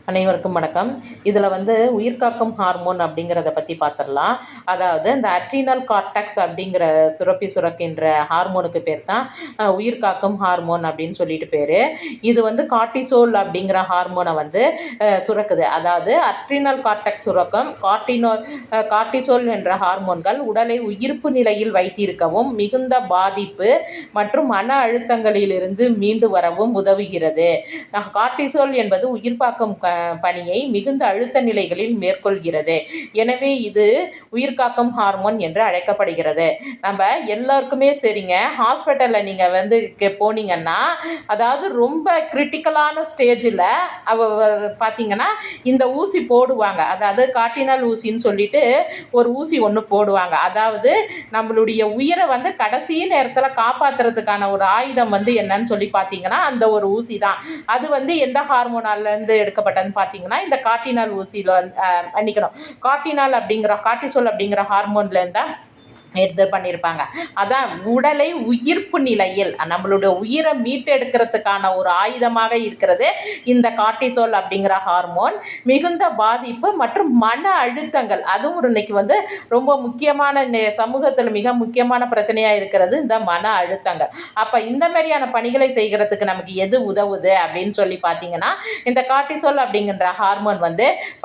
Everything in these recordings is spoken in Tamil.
அனைவருக்கும் வணக்கம். இதில் உயிர்காக்கும் ஹார்மோன் அப்படிங்கிறத பற்றி பார்த்துடலாம். அதாவது இந்த அட்ரினல் கார்டெக்ஸ் அப்படிங்கிற சுரக்கின்ற ஹார்மோனுக்கு பேர் தான் உயிர்காக்கும் ஹார்மோன் அப்படின்னு சொல்லிட்டு பேர். இது கார்டிசோல் அப்படிங்கிற ஹார்மோனை சுரக்குது. அதாவது அட்ரினல் கார்டெக்ஸ் சுரக்கம் கார்டிசோல் என்ற ஹார்மோன்கள் உடலை உயிர்ப்பு நிலையில் வைத்திருக்கவும் மிகுந்த பாதிப்பு மற்றும் மன அழுத்தங்களிலிருந்து மீண்டு வரவும் உதவுகிறது. கார்டிசோல் என்பது உயிர்காக்கும் பணியை மிகுந்த அழுத்த நிலைகளில் மேற்கொள்கிறது. எனவே இது உயிர்காக்கும் ஹார்மோன் என்று அழைக்கப்படுகிறது. நம்ம எல்லாருக்குமே சரிங்க, ஹாஸ்பிட்டலில் நீங்கள் போனீங்கன்னா, அதாவது ரொம்ப கிரிட்டிக்கலான ஸ்டேஜில் பார்த்தீங்கன்னா இந்த ஊசி போடுவாங்க. அதாவது கார்டினல் ஊசின்னு சொல்லிட்டு ஒரு ஊசி ஒன்று போடுவாங்க. அதாவது நம்மளுடைய உயிரை கடைசி நேரத்தில் காப்பாற்றுறதுக்கான ஒரு ஆயுதம் என்னன்னு சொல்லி பார்த்தீங்கன்னா அந்த ஒரு ஊசி தான். அது எந்த ஹார்மோனாலேருந்து எடுக்கப்பட்டதுன்னு பார்த்தீங்கன்னா இந்த கார்டினால் ஊசியில் பண்ணிக்கணும். கார்டிசோல் அப்படிங்கிற ஹார்மோன்லேருந்து தான் எடுத்து பண்ணியிருப்பாங்க. அதான் உடலை உயிர்ப்பு நிலையில் நம்மளுடைய உயிரை மீட்டெடுக்கிறதுக்கான ஒரு ஆயுதமாக இருக்கிறது இந்த கார்டிசோல் அப்படிங்கிற ஹார்மோன். மிகுந்த பாதிப்பு மற்றும் மன அழுத்தங்கள், அதுவும் இன்னைக்கு ரொம்ப முக்கியமான சமூகத்தில் மிக முக்கியமான பிரச்சனையாக இருக்கிறது இந்த மன அழுத்தங்கள். அப்போ இந்த மாதிரியான பணிகளை செய்கிறதுக்கு நமக்கு எது உதவுது அப்படின்னு சொல்லி பார்த்தீங்கன்னா இந்த கார்டிசோல் அப்படிங்கிற ஹார்மோன்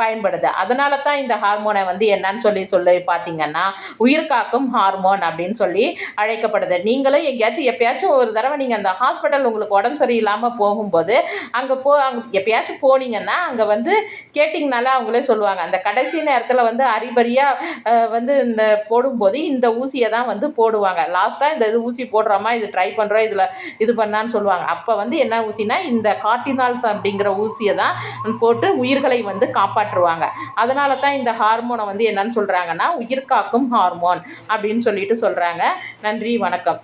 பயன்படுது. அதனால தான் இந்த ஹார்மோனை என்னன்னு சொல்லி பார்த்தீங்கன்னா உயிர்காக்கும் ஹார்மோன் அப்படின்னு சொல்லி அழைக்கப்படுது. நீங்களும் எப்பயாச்சும் ஒரு தடவை நீங்கள் அந்த ஹாஸ்பிட்டல் உங்களுக்கு உடம்பு சரியில்லாமல் போகும்போது அங்கே எப்பயாச்சும் போனீங்கன்னா அங்கே கேட்டிங்கனால அவங்களே சொல்லுவாங்க. அந்த கடைசி நேரத்தில் அறிபறியாக இந்த போடும்போது இந்த ஊசியை தான் போடுவாங்க. லாஸ்ட்டாக இந்த ஊசி போடுறோமா, இது ட்ரை பண்ணுறோம், இதில் இது பண்ணான்னு சொல்லுவாங்க. அப்போ என்ன ஊசினா இந்த கார்டினால்ஸ் அப்படிங்கிற ஊசியை தான் போட்டு உயிர்களை காப்பாற்றுவாங்க. அதனால தான் இந்த ஹார்மோனை என்னன்னு சொல்கிறாங்கன்னா உயிர்காக்கும் ஹார்மோன் அப்படின்னு சொல்லிட்டு சொல்கிறாங்க. நன்றி, வணக்கம்.